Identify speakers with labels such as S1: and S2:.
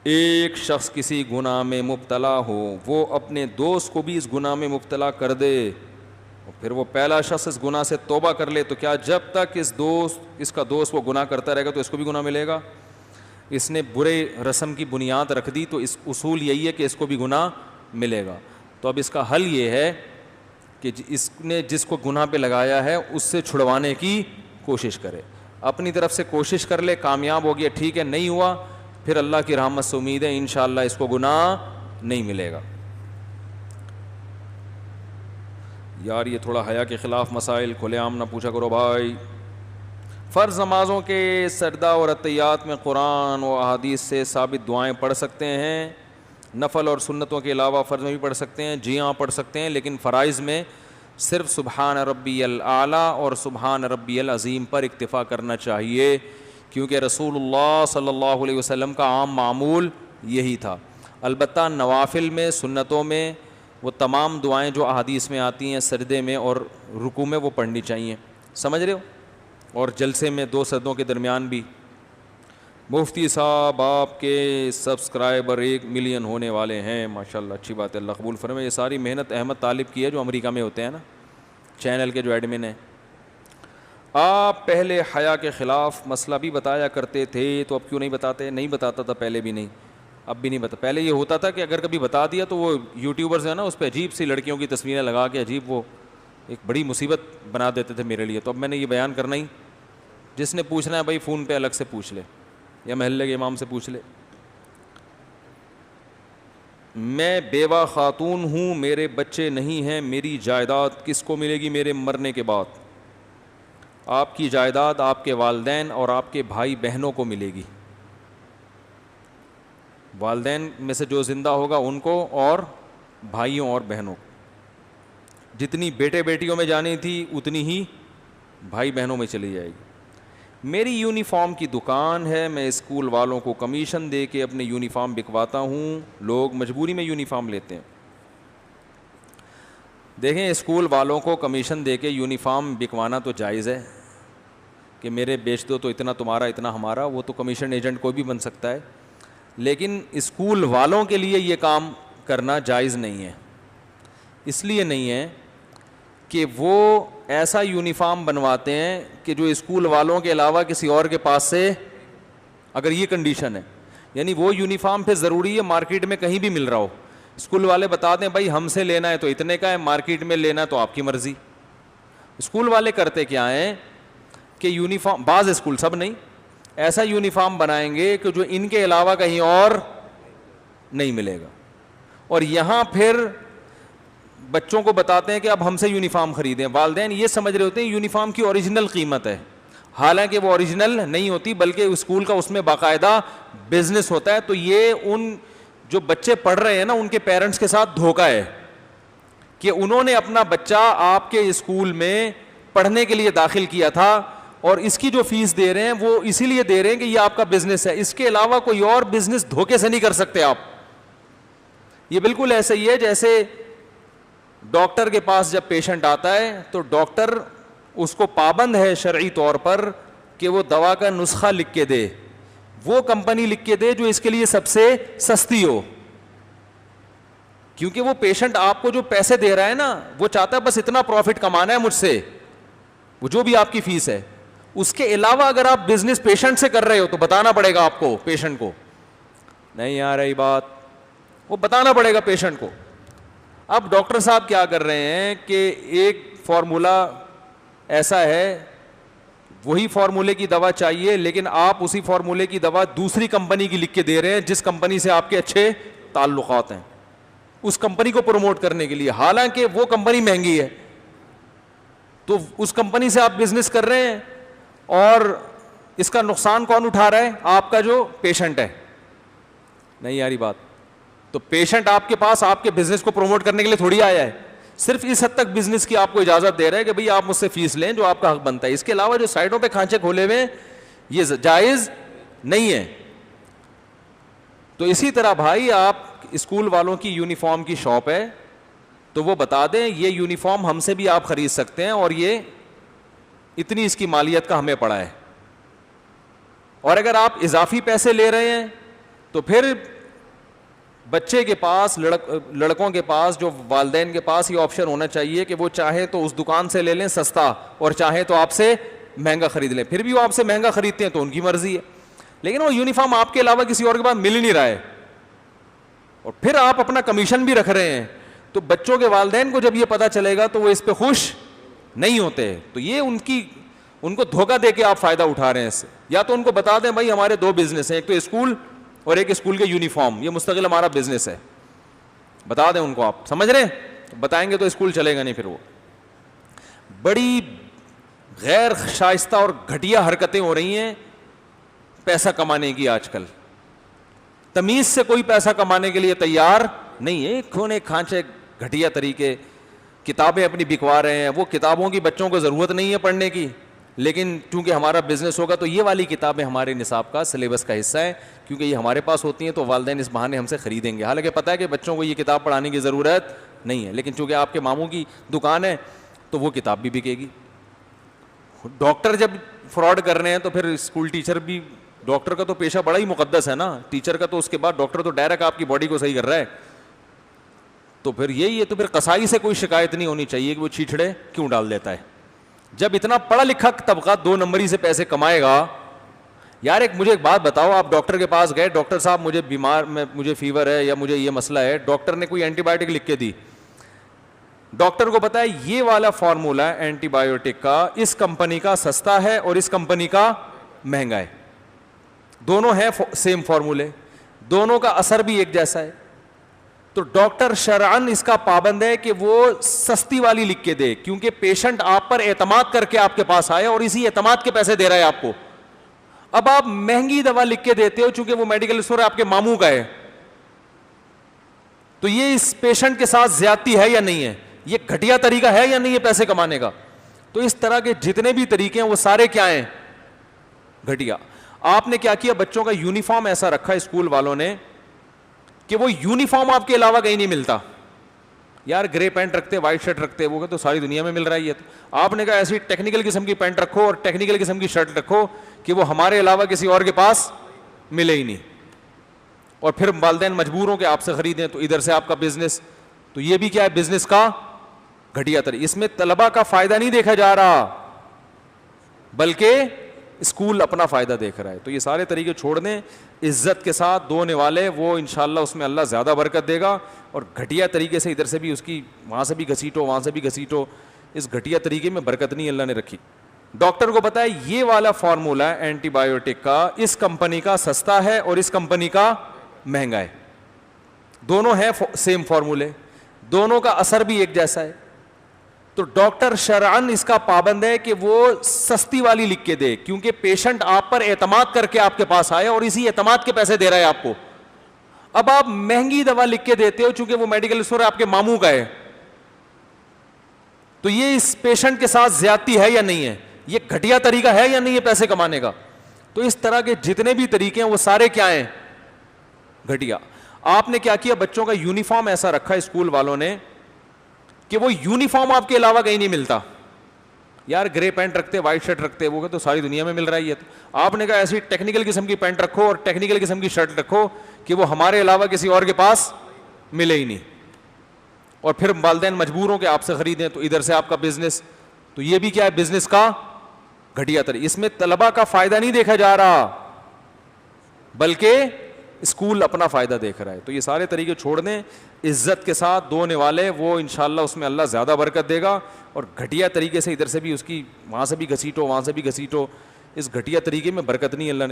S1: ایک شخص کسی گناہ میں مبتلا ہو، وہ اپنے دوست کو بھی اس گناہ میں مبتلا کر دے، اور پھر وہ پہلا شخص اس گناہ سے توبہ کر لے، تو کیا جب تک اس کا دوست وہ گناہ کرتا رہے گا تو اس کو بھی گناہ ملے گا؟ اس نے برے رسم کی بنیاد رکھ دی تو اس اصول یہی ہے کہ اس کو بھی گناہ ملے گا۔ تو اب اس کا حل یہ ہے کہ اس نے جس کو گناہ پہ لگایا ہے اس سے چھڑوانے کی کوشش کرے، اپنی طرف سے کوشش کر لے، کامیاب ہو گیا ٹھیک ہے، نہیں ہوا پھر اللہ کی رحمت سے امید ہے انشاءاللہ اس کو گناہ نہیں ملے گا۔ یار یہ تھوڑا حیا کے خلاف مسائل کھلے عام نہ پوچھا کرو بھائی۔ فرض نمازوں کے سجدہ اور عطیات میں قرآن و احادیث سے ثابت دعائیں پڑھ سکتے ہیں؟ نفل اور سنتوں کے علاوہ فرض میں بھی پڑھ سکتے ہیں؟ جی ہاں پڑھ سکتے ہیں، لیکن فرائض میں صرف سبحان ربی الاعلیٰ اور سبحان ربی العظیم پر اکتفا کرنا چاہیے، کیونکہ رسول اللہ صلی اللہ علیہ وسلم کا عام معمول یہی تھا۔ البتہ نوافل میں، سنتوں میں وہ تمام دعائیں جو احادیث میں آتی ہیں سجدے میں اور رکوع میں وہ پڑھنی چاہیے، سمجھ رہے ہو؟ اور جلسے میں 2 سجدوں کے درمیان بھی۔ مفتی صاحب آپ کے سبسکرائبر 1 ملین ہونے والے ہیں، ماشاءاللہ اچھی بات ہے، اللہ قبول فرمائے۔ یہ ساری محنت احمد طالب کی ہے جو امریکہ میں ہوتے ہیں نا، چینل کے جو ایڈمن ہیں۔ آپ پہلے حیا کے خلاف مسئلہ بھی بتایا کرتے تھے تو اب کیوں نہیں بتاتے؟ نہیں بتاتا تھا پہلے بھی، نہیں اب بھی نہیں بتا۔ پہلے یہ ہوتا تھا کہ اگر کبھی بتا دیا تو وہ یوٹیوبرز ہیں نا اس پہ عجیب سی لڑکیوں کی تصویریں لگا کے عجیب وہ ایک بڑی مصیبت بنا دیتے تھے میرے لیے، تو اب میں نے یہ بیان کرنا ہی، جس نے پوچھنا ہے بھائی فون پہ الگ سے پوچھ لے یا محلے کے امام سے پوچھ لے۔ میں بیوہ خاتون ہوں، میرے بچے نہیں ہیں، میری جائیداد کس کو ملے گی میرے مرنے کے بعد؟ آپ کی جائیداد آپ کے والدین اور آپ کے بھائی بہنوں کو ملے گی، والدین میں سے جو زندہ ہوگا ان کو اور بھائیوں اور بہنوں کو، جتنی بیٹے بیٹیوں میں جانی تھی اتنی ہی بھائی بہنوں میں چلی جائے گی۔ میری یونیفارم کی دکان ہے، میں اسکول والوں کو کمیشن دے کے اپنے یونیفارم بکواتا ہوں، لوگ مجبوری میں یونیفارم لیتے ہیں۔ دیکھیں اسکول والوں کو کمیشن دے کے یونیفارم بکوانا تو جائز ہے کہ میرے بیچ دو تو اتنا تمہارا اتنا ہمارا، وہ تو کمیشن ایجنٹ کوئی بھی بن سکتا ہے، لیکن اسکول والوں کے لیے یہ کام کرنا جائز نہیں ہے۔ اس لیے نہیں ہے کہ وہ ایسا یونیفارم بنواتے ہیں کہ جو اسکول والوں کے علاوہ کسی اور کے پاس سے، اگر یہ کنڈیشن ہے، یعنی وہ یونیفارم پھر ضروری ہے مارکیٹ میں کہیں بھی مل رہا ہو، اسکول والے بتا دیں بھائی ہم سے لینا ہے تو اتنے کا ہے، مارکیٹ میں لینا ہے تو آپ کی مرضی۔ اسکول والے کرتے کیا ہیں کہ یونیفارم، بعض اسکول سب نہیں، ایسا یونیفارم بنائیں گے کہ جو ان کے علاوہ کہیں اور نہیں ملے گا، اور یہاں پھر بچوں کو بتاتے ہیں کہ اب ہم سے یونیفارم خریدیں۔ والدین یہ سمجھ رہے ہوتے ہیں یونیفارم کی اوریجنل قیمت ہے، حالانکہ وہ اوریجنل نہیں ہوتی بلکہ اسکول کا اس میں باقاعدہ بزنس ہوتا ہے۔ تو یہ ان جو بچے پڑھ رہے ہیں نا ان کے پیرنٹس کے ساتھ دھوکہ ہے کہ انہوں نے اپنا بچہ آپ کے اسکول میں پڑھنے کے لیے داخل کیا تھا اور اس کی جو فیس دے رہے ہیں وہ اسی لیے دے رہے ہیں کہ یہ آپ کا بزنس ہے، اس کے علاوہ کوئی اور بزنس دھوکے سے نہیں کر سکتے آپ۔ یہ بالکل ایسے ہی ہے جیسے ڈاکٹر کے پاس جب پیشنٹ آتا ہے تو ڈاکٹر اس کو پابند ہے شرعی طور پر کہ وہ دوا کا نسخہ لکھ کے دے، وہ کمپنی لکھ کے دے جو اس کے لیے سب سے سستی ہو، کیونکہ وہ پیشنٹ آپ کو جو پیسے دے رہا ہے نا وہ چاہتا ہے بس اتنا پروفٹ کمانا ہے مجھ سے، وہ جو بھی آپ کی فیس ہے۔ اس کے علاوہ اگر آپ بزنس پیشنٹ سے کر رہے ہو تو بتانا پڑے گا آپ کو، پیشنٹ کو نہیں آ رہی بات، وہ بتانا پڑے گا پیشنٹ کو۔ اب ڈاکٹر صاحب کیا کر رہے ہیں کہ ایک فارمولا ایسا ہے، وہی فارمولے کی دوا چاہیے لیکن آپ اسی فارمولے کی دوا دوسری کمپنی کی لکھ کے دے رہے ہیں جس کمپنی سے آپ کے اچھے تعلقات ہیں، اس کمپنی کو پروموٹ کرنے کے لیے، حالانکہ وہ کمپنی مہنگی ہے۔ تو اس کمپنی سے آپ بزنس کر رہے ہیں اور اس کا نقصان کون اٹھا رہا ہے؟ آپ کا جو پیشنٹ ہے۔ نہیں یاری بات، تو پیشنٹ آپ کے پاس آپ کے بزنس کو پروموٹ کرنے کے لیے تھوڑی آیا ہے، صرف اس حد تک بزنس کی آپ کو اجازت دے رہے ہیں کہ بھئی آپ مجھ سے فیس لیں جو آپ کا حق بنتا ہے، اس کے علاوہ جو سائٹوں پہ کھانچے کھولے ہوئے یہ جائز نہیں ہے۔ تو اسی طرح بھائی آپ اسکول والوں کی یونیفارم کی شاپ ہے تو وہ بتا دیں یہ یونیفارم ہم سے بھی آپ خرید سکتے ہیں اور یہ اتنی اس کی مالیت کا ہمیں پڑا ہے، اور اگر آپ اضافی پیسے لے رہے ہیں تو پھر بچے کے پاس لڑکوں کے پاس جو والدین کے پاس یہ آپشن ہونا چاہیے کہ وہ چاہیں تو اس دکان سے لے لیں سستا اور چاہیں تو آپ سے مہنگا خرید لیں. پھر بھی وہ آپ سے مہنگا خریدتے ہیں تو ان کی مرضی ہے, لیکن وہ یونیفارم آپ کے علاوہ کسی اور کے پاس مل ہی نہیں رہا ہے, اور پھر آپ اپنا کمیشن بھی رکھ رہے ہیں. تو بچوں کے والدین کو جب یہ پتہ چلے گا تو وہ اس پہ خوش نہیں ہوتے. تو یہ ان کو دھوکہ دے کے آپ فائدہ اٹھا رہے ہیں اس سے. یا تو ان کو بتا دیں بھائی ہمارے دو بزنس ہیں, ایک تو اسکول اور ایک اسکول کے یونیفارم, یہ مستقل ہمارا بزنس ہے. بتا دیں ان کو, آپ سمجھ رہے ہیں, بتائیں گے تو اسکول چلے گا نہیں. پھر وہ بڑی غیر شائستہ اور گھٹیا حرکتیں ہو رہی ہیں پیسہ کمانے کی آج کل. تمیز سے کوئی پیسہ کمانے کے لیے تیار نہیں ہے. کھونے کھانچے گھٹیا طریقے, کتابیں اپنی بکوا رہے ہیں. وہ کتابوں کی بچوں کو ضرورت نہیں ہے پڑھنے کی, لیکن چونکہ ہمارا بزنس ہوگا تو یہ والی کتابیں ہمارے نصاب کا سلیبس کا حصہ ہے, کیونکہ یہ ہمارے پاس ہوتی ہیں تو والدین اس بہانے ہم سے خریدیں گے. حالانکہ پتہ ہے کہ بچوں کو یہ کتاب پڑھانے کی ضرورت نہیں ہے, لیکن چونکہ آپ کے ماموں کی دکان ہے تو وہ کتاب بھی بکے گی. ڈاکٹر جب فراڈ کر رہے ہیں تو پھر اسکول ٹیچر بھی, ڈاکٹر کا تو پیشہ بڑا ہی مقدس ہے نا, ٹیچر کا تو اس کے بعد ڈاکٹر تو ڈائریکٹ آپ کی باڈی کو صحیح کر رہا ہے. تو پھر یہی ہے, تو پھر قصائی سے کوئی شکایت نہیں ہونی چاہیے کہ وہ چھیٹڑے کیوں ڈال دیتا ہے. جب اتنا پڑھا لکھا طبقہ 2 نمبری سے پیسے کمائے گا. یار مجھے ایک بات بتاؤ, آپ ڈاکٹر کے پاس گئے, ڈاکٹر صاحب مجھے بیمار, مجھے فیور ہے یا مجھے یہ مسئلہ ہے, ڈاکٹر نے کوئی اینٹی بایوٹک لکھ کے دی. ڈاکٹر کو پتا ہے یہ والا فارمولہ اینٹی بایوٹک کا اس کمپنی کا سستا ہے اور اس کمپنی کا مہنگا ہے. دونوں ہیں سیم فارمولے, دونوں کا اثر بھی ایک جیسا ہے. تو ڈاکٹر شرعن اس کا پابند ہے کہ وہ سستی والی لکھ کے دے, کیونکہ پیشنٹ آپ پر اعتماد کر کے آپ کے پاس آئے اور اسی اعتماد کے پیسے دے رہا ہے آپ کو. اب آپ مہنگی دوا لکھ کے دیتے ہو چونکہ وہ میڈیکل اسٹور آپ کے ماموں کا ہے, تو یہ اس پیشنٹ کے ساتھ زیادتی ہے یا نہیں ہے, یہ گھٹیا طریقہ ہے یا نہیں ہے پیسے کمانے کا. تو اس طرح کے جتنے بھی طریقے ہیں وہ سارے کیا ہیں, گھٹیا. آپ نے کیا کیا, بچوں کا یونیفارم ایسا رکھا اسکول والوں نے کہ وہ یونیفارم آپ کے علاوہ کہیں نہیں ملتا. یار گرے پینٹ رکھتے, وائٹ شرٹ رکھتے, وہ تو ساری دنیا میں مل رہا ہے. یہ تو آپ نے کہا ایسی ٹیکنیکل قسم کی پینٹ رکھو اور ٹیکنیکل قسم کی شرٹ رکھو کہ وہ ہمارے علاوہ کسی اور کے پاس ملے ہی نہیں, اور پھر والدین مجبور ہوں کہ آپ سے خریدیں, تو ادھر سے آپ کا بزنس. تو یہ بھی کیا ہے, بزنس کا گھٹیا طریقہ. اس میں طلبہ کا فائدہ نہیں دیکھا جا رہا بلکہ اسکول اپنا فائدہ دیکھ رہا ہے. تو یہ سارے طریقے چھوڑ دیں, عزت کے ساتھ دونے والے وہ انشاءاللہ اس میں اللہ زیادہ برکت دے گا. اور گھٹیا طریقے سے ادھر سے بھی اس کی وہاں سے بھی گھسیٹو, وہاں سے بھی گھسیٹو, اس گھٹیا طریقے میں برکت نہیں اللہ نے رکھی. ڈاکٹر کو پتا ہے یہ والا فارمولہ اینٹی بایوٹک کا اس کمپنی کا سستا ہے اور اس کمپنی کا مہنگا ہے. دونوں ہیں سیم فارمولے, دونوں کا اثر بھی ایک جیسا ہے. تو ڈاکٹر شرعن اس کا پابند ہے کہ وہ سستی والی لکھ کے دے, کیونکہ پیشنٹ آپ پر اعتماد کر کے آپ کے پاس آئے اور اسی اعتماد کے پیسے دے رہا ہے آپ کو. اب آپ مہنگی دوا لکھ کے دیتے ہو چونکہ وہ میڈیکل اسٹور آپ کے ماموں کا ہے, تو یہ اس پیشنٹ کے ساتھ زیادتی ہے یا نہیں ہے, یہ گھٹیا طریقہ ہے یا نہیں ہے پیسے کمانے کا. تو اس طرح کے جتنے بھی طریقے ہیں وہ سارے کیا ہیں, گھٹیا. آپ نے کیا کیا, بچوں کا یونیفارم ایسا رکھا اسکول والوں نے کہ وہ یونیفارم آپ کے علاوہ کہیں نہیں ملتا. یار گرے پینٹ رکھتے, وائٹ شرٹ رکھتے, وہ تو ساری دنیا میں مل رہا ہے. یہ تو آپ نے کہا ایسی ٹیکنیکل قسم کی پینٹ رکھو اور ٹیکنیکل قسم کی شرٹ رکھو کہ وہ ہمارے علاوہ کسی اور کے پاس ملے ہی نہیں, اور پھر والدین مجبور ہوں کہ آپ سے خریدیں, تو ادھر سے آپ کا بزنس. تو یہ بھی کیا ہے, بزنس کا گھٹیا طریقہ. اس میں طلبہ کا فائدہ نہیں دیکھا جا رہا بلکہ اسکول اپنا فائدہ دیکھ رہا ہے. تو یہ سارے طریقے چھوڑ دیں, عزت کے ساتھ دونے والے وہ انشاءاللہ اس میں اللہ زیادہ برکت دے گا. اور گھٹیا طریقے سے ادھر سے بھی اس کی وہاں سے بھی گھسیٹو, وہاں سے بھی گھسیٹو, اس گھٹیا طریقے میں برکت نہیں اللہ نے